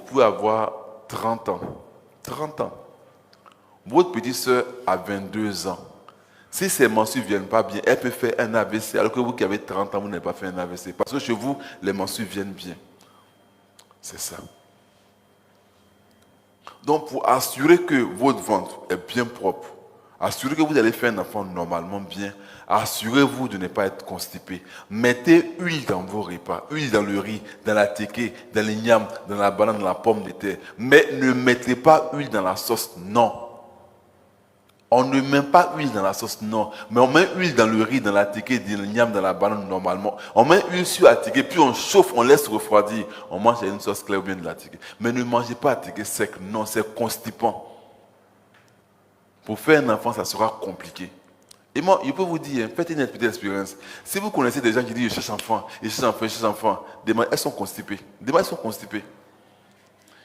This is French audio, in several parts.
pouvez avoir 30 ans. 30 ans. Votre petite soeur a 22 ans. Si ses menstrues ne viennent pas bien, elle peut faire un AVC, alors que vous qui avez 30 ans, vous n'avez pas fait un AVC. Parce que chez vous, les menstrues viennent bien. C'est ça. Donc, pour assurer que votre ventre est bien propre, assurer que vous allez faire un enfant normalement bien, assurez-vous de ne pas être constipé. Mettez huile dans vos repas, huile dans le riz, dans la téké, dans les niams, dans la banane, dans la pomme de terre. Mais ne mettez pas huile dans la sauce, non. On ne met pas huile dans la sauce, non. Mais on met huile dans le riz, dans la téké, dans le niam, dans la banane normalement. On met huile sur la téké, puis on chauffe, on laisse refroidir. On mange une sauce claire ou bien de la téké. Mais ne mangez pas la téké sec, non, c'est constipant. Pour faire un enfant, ça sera compliqué. Et moi, je peux vous dire, faites une petite expérience. Si vous connaissez des gens qui disent « je cherche enfant, je cherche enfant, je cherche enfant », elles sont constipées. Elles sont constipées.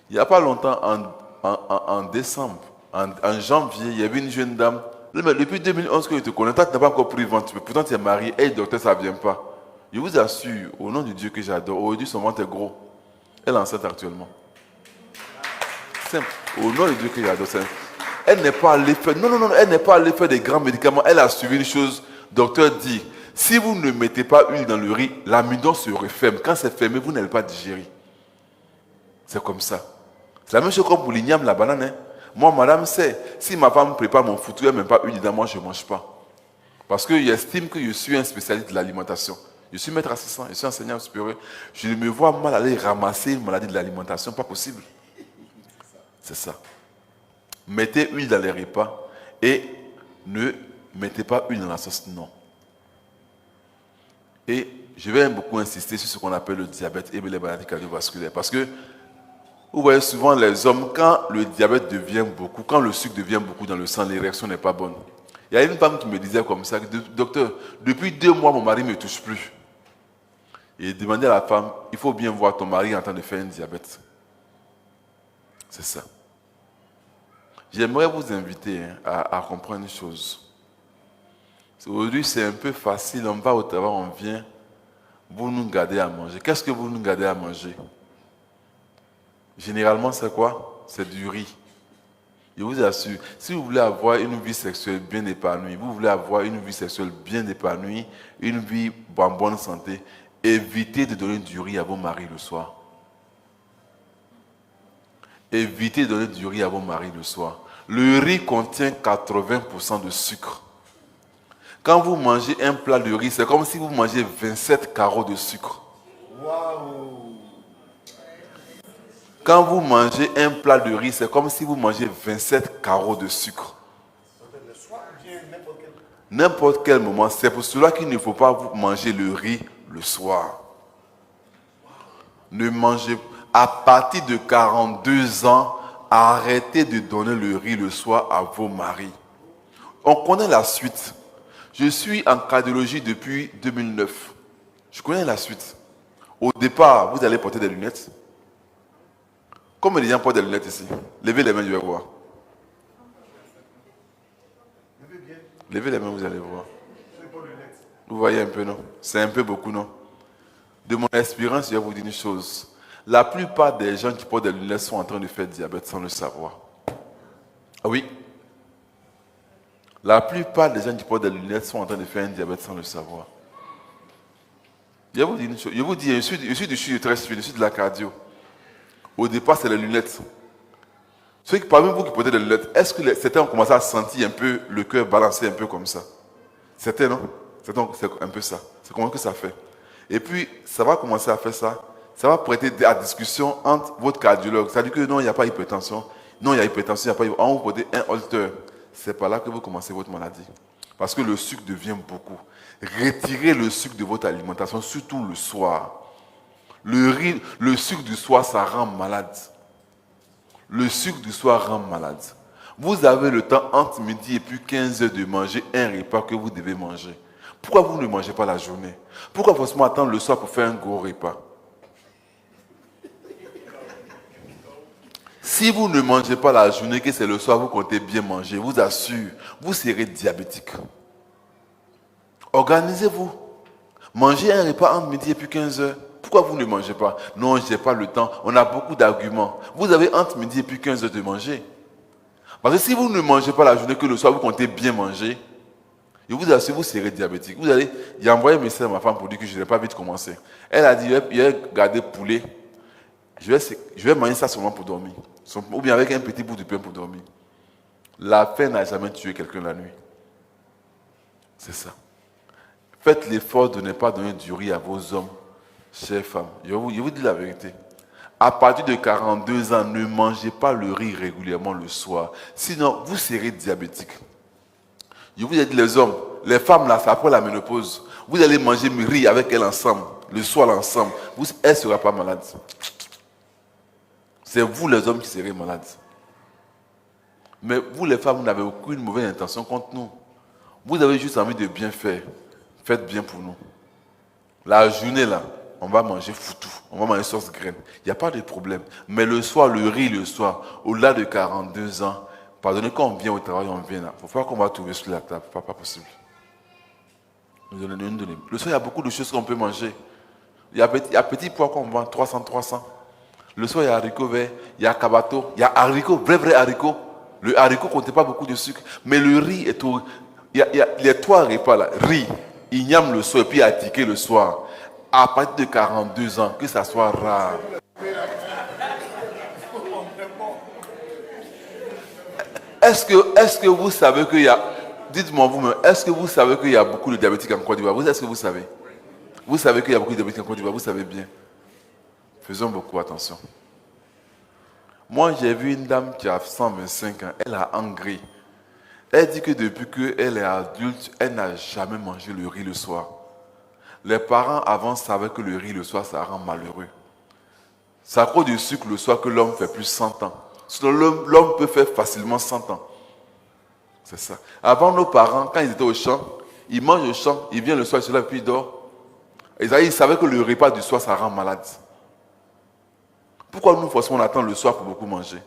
Il n'y a pas longtemps, en décembre, en janvier, il y avait une jeune dame. Depuis 2011 que je te connais, toi, tu n'as pas encore pris ventre. Pourtant, tu es marié. Hey, docteur, ça ne vient pas. Je vous assure, au nom de Dieu que j'adore, aujourd'hui, son ventre est gros. Elle est enceinte actuellement. Simple. Au nom de Dieu que j'adore, simple. Elle n'est pas allée faire, non, elle n'est pas allée faire des grands médicaments. Elle a suivi une chose. Docteur dit, si vous ne mettez pas huile dans le riz, l'amidon se referme. Quand c'est fermé, vous n'allez pas digérer. C'est comme ça. C'est la même chose comme pour l'igname, la banane. Hein. Moi, madame sait, si ma femme prépare mon foutu, elle ne met pas huile dedans, moi, je ne mange pas. Parce qu'il estime que je suis un spécialiste de l'alimentation. Je suis maître assistant, je suis enseignant supérieur. Je me vois mal aller ramasser une maladie de l'alimentation, pas possible. C'est ça. Mettez huile dans les repas et ne mettez pas huile dans la sauce, non. Et je vais beaucoup insister sur ce qu'on appelle le diabète et les maladies cardiovasculaires. Parce que, vous voyez souvent les hommes, quand le diabète devient beaucoup, quand le sucre devient beaucoup dans le sang, l'érection n'est pas bonne. Il y a une femme qui me disait comme ça, docteur, depuis 2 mois, mon mari ne me touche plus. Et il demandait à la femme, il faut bien voir ton mari en train de faire un diabète. C'est ça. J'aimerais vous inviter à comprendre une chose. Aujourd'hui, c'est un peu facile. On va au travail, on vient. Vous nous gardez à manger. Qu'est-ce que vous nous gardez à manger? Généralement, c'est quoi? C'est du riz. Je vous assure, si vous voulez avoir une vie sexuelle bien épanouie, vous voulez avoir une vie sexuelle bien épanouie, une vie en bonne santé, évitez de donner du riz à vos maris le soir. Évitez de donner du riz à vos maris le soir. Le riz contient 80% de sucre. Quand vous mangez un plat de riz, c'est comme si vous mangez 27 carreaux de sucre. Wow. Quand vous mangez un plat de riz, c'est comme si vous mangez 27 carreaux de sucre. N'importe quel moment. C'est pour cela qu'il ne faut pas vous manger le riz le soir. Ne mangez pas. À partir de 42 ans, arrêtez de donner le riz le soir à vos maris. On connaît la suite. Je suis en cardiologie depuis 2009. Je connais la suite. Au départ, vous allez porter des lunettes. Combien de gens portent des lunettes ici? Levez les mains, je vais voir. Levez les mains, vous allez voir. Vous voyez un peu, non? C'est un peu beaucoup, non? De mon expérience, je vais vous dire une chose. La plupart des gens qui portent des lunettes sont en train de faire diabète sans le savoir. Ah oui. La plupart des gens qui portent des lunettes sont en train de faire un diabète sans le savoir. Je vais vous dire une chose. Je vous dis, je suis de très suivi, je suis de la cardio. Au départ, c'est les lunettes. Ceux qui, parmi vous qui portez des lunettes, est-ce que certains ont commencé à sentir un peu le cœur balancer un peu comme ça? Certains, non? Certains, c'est un peu ça. C'est comment que ça fait. Et puis, ça va commencer à faire ça. Ça va prêter à discussion entre votre cardiologue. Ça dit que non, il n'y a pas hypertension. Non, il y a hypertension, il n'y a pas hypertension. On vous pose un holter. C'est par là que vous commencez votre maladie. Parce que le sucre devient beaucoup. Retirez le sucre de votre alimentation, surtout le soir. Le sucre du soir, ça rend malade. Le sucre du soir rend malade. Vous avez le temps entre midi et puis 15 heures de manger un repas que vous devez manger. Pourquoi vous ne mangez pas la journée? Pourquoi forcément attendre le soir pour faire un gros repas? Si vous ne mangez pas la journée, que c'est le soir, vous comptez bien manger, vous assure, vous serez diabétique. Organisez-vous. Mangez un repas entre midi et puis 15 heures. Pourquoi vous ne mangez pas? Non, je n'ai pas le temps. On a beaucoup d'arguments. Vous avez entre midi et puis 15 heures de manger. Parce que si vous ne mangez pas la journée que le soir, vous comptez bien manger, je vous assure, vous serez diabétique. Il a envoyé un message à ma femme pour dire que je n'ai pas vite commencé. Elle a dit, il a gardé poulet. Je vais manger ça seulement pour dormir. Ou bien avec un petit bout de pain pour dormir. La faim n'a jamais tué quelqu'un la nuit. C'est ça. Faites l'effort de ne pas donner du riz à vos hommes, chères femmes. Je vous dis la vérité. À partir de 42 ans, ne mangez pas le riz régulièrement le soir. Sinon, vous serez diabétique. Je vous ai dit, les hommes, les femmes, là, c'est après la ménopause. Vous allez manger le riz avec elles ensemble, le soir ensemble. Elle ne sera pas malade. C'est vous, les hommes, qui serez malades. Mais vous, les femmes, vous n'avez aucune mauvaise intention contre nous. Vous avez juste envie de bien faire. Faites bien pour nous. La journée, là, on va manger foutou. On va manger sauce graine. Il n'y a pas de problème. Mais le soir, le riz, le soir, au-delà de 42 ans, pardonnez, quand on vient au travail, on vient là. Il faut pas qu'on va trouver sur la table. Pas possible. Nous donnez. Le soir, il y a beaucoup de choses qu'on peut manger. Il y a petit pois qu'on vend, 300. Le soir, il y a haricots verts, il y a cabato, il y a haricots, vrai haricots. Le haricot ne comptait pas beaucoup de sucre. Mais le riz est tout. Il y a les 3 repas là. Riz, igname le soir et puis attiqué le soir. À partir de 42 ans, que ça soit rare. Est-ce que vous savez qu'il y a... Dites-moi vous-même, est-ce que vous savez qu'il y a beaucoup de diabétiques en Côte d'Ivoire? Est-ce que vous savez? Vous savez qu'il y a beaucoup de diabétiques en Côte d'Ivoire, vous savez bien. Faisons beaucoup attention. Moi, j'ai vu une dame qui a 125 ans, elle a engrais. Elle dit que depuis qu'elle est adulte, elle n'a jamais mangé le riz le soir. Les parents avant savaient que le riz le soir, ça rend malheureux. C'est à cause du sucre le soir que l'homme fait plus 100 ans. Sinon, l'homme peut faire facilement 100 ans. C'est ça. Avant, nos parents, quand ils étaient au champ, ils mangent au champ, ils viennent le soir, ils se lèvent, puis ils dorment. Et ils savaient que le repas du soir, ça rend malade. Pourquoi nous, forcément, on attend le soir pour beaucoup manger?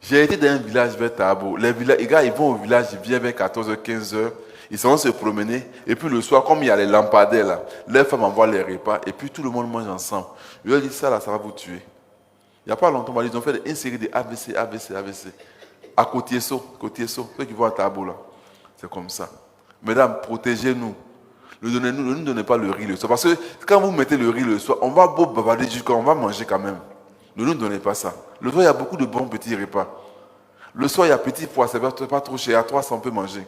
J'ai été dans un village vers Tabo. Les gars, ils vont au village, ils viennent vers 14h, 15h. Ils s'en vont se promener. Et puis le soir, comme il y a les lampadaires là, les femmes envoient les repas. Et puis tout le monde mange ensemble. Je leur ai dit, ça là, ça va vous tuer. Il n'y a pas longtemps, ils ont fait une série de AVC. À Côtier-Saut, ceux qui vont à Tabo là. C'est comme ça. Mesdames, protégez-nous. Ne nous donnez pas le riz le soir. Parce que quand vous mettez le riz le soir, on va beau bavarder jusqu'à on va manger quand même. Ne nous donnez pas ça. Le soir, il y a beaucoup de bons petits repas. Le soir, il y a petit pois, c'est pas trop cher. À 300, on peut manger.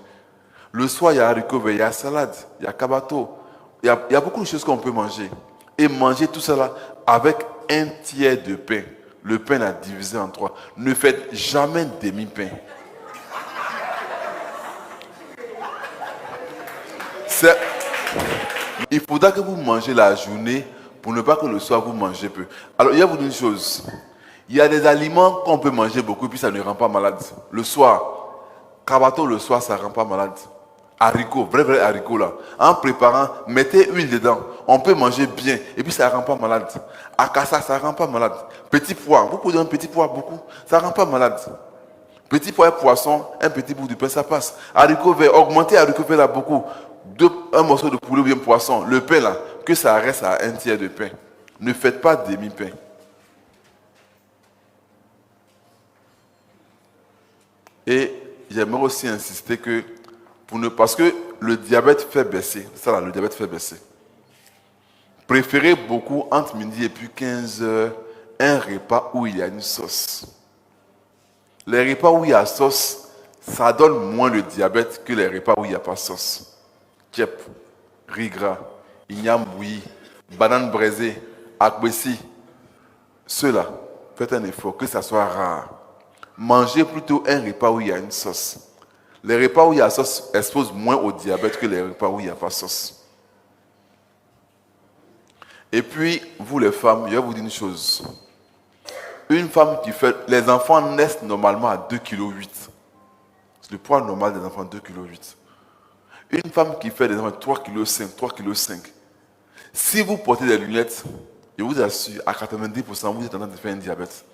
Le soir, il y a haricots verts, il y a salade, il y a cabato. Il y a beaucoup de choses qu'on peut manger. Et manger tout cela avec un tiers de pain. Le pain est divisé en 3. Ne faites jamais demi-pain. Il faudra que vous mangez la journée pour ne pas que le soir vous mangez peu. Alors, il y a une chose. Il y a des aliments qu'on peut manger beaucoup et puis ça ne rend pas malade. Le soir, cabato le soir, ça ne rend pas malade. Haricots, vrai haricots là. En préparant, mettez huile dedans. On peut manger bien et puis ça ne rend pas malade. Akassa, ça ne rend pas malade. Petit pois, vous pouvez donner un petit pois beaucoup, ça ne rend pas malade. Petit pois et poisson, un petit bout de pain, ça passe. Haricots verts, augmentez haricots verts là beaucoup. Un morceau de poulet ou bien poisson. Le pain là, que ça reste à un tiers de pain. Ne faites pas demi-pain. Et j'aimerais aussi insister que, parce que le diabète fait baisser, ça là, le diabète fait baisser. Préférez beaucoup entre midi et puis 15 heures un repas où il y a une sauce. Les repas où il y a sauce, ça donne moins le diabète que les repas où il n'y a pas sauce. Kep, riz gras, igname bouilli, banane braisée, akbessi. Ceux-là, faites un effort, que ça soit rare. Mangez plutôt un repas où il y a une sauce. Les repas où il y a sauce exposent moins au diabète que les repas où il n'y a pas sauce. Et puis, vous les femmes, je vais vous dire une chose. Une femme qui fait... Les enfants naissent normalement à 2,8 kg. C'est le poids normal des enfants, 2,8 kg. Une femme qui fait des enfants 3,5 kg. Si vous portez des lunettes, je vous assure, à 90%, vous êtes en train de faire un diabète.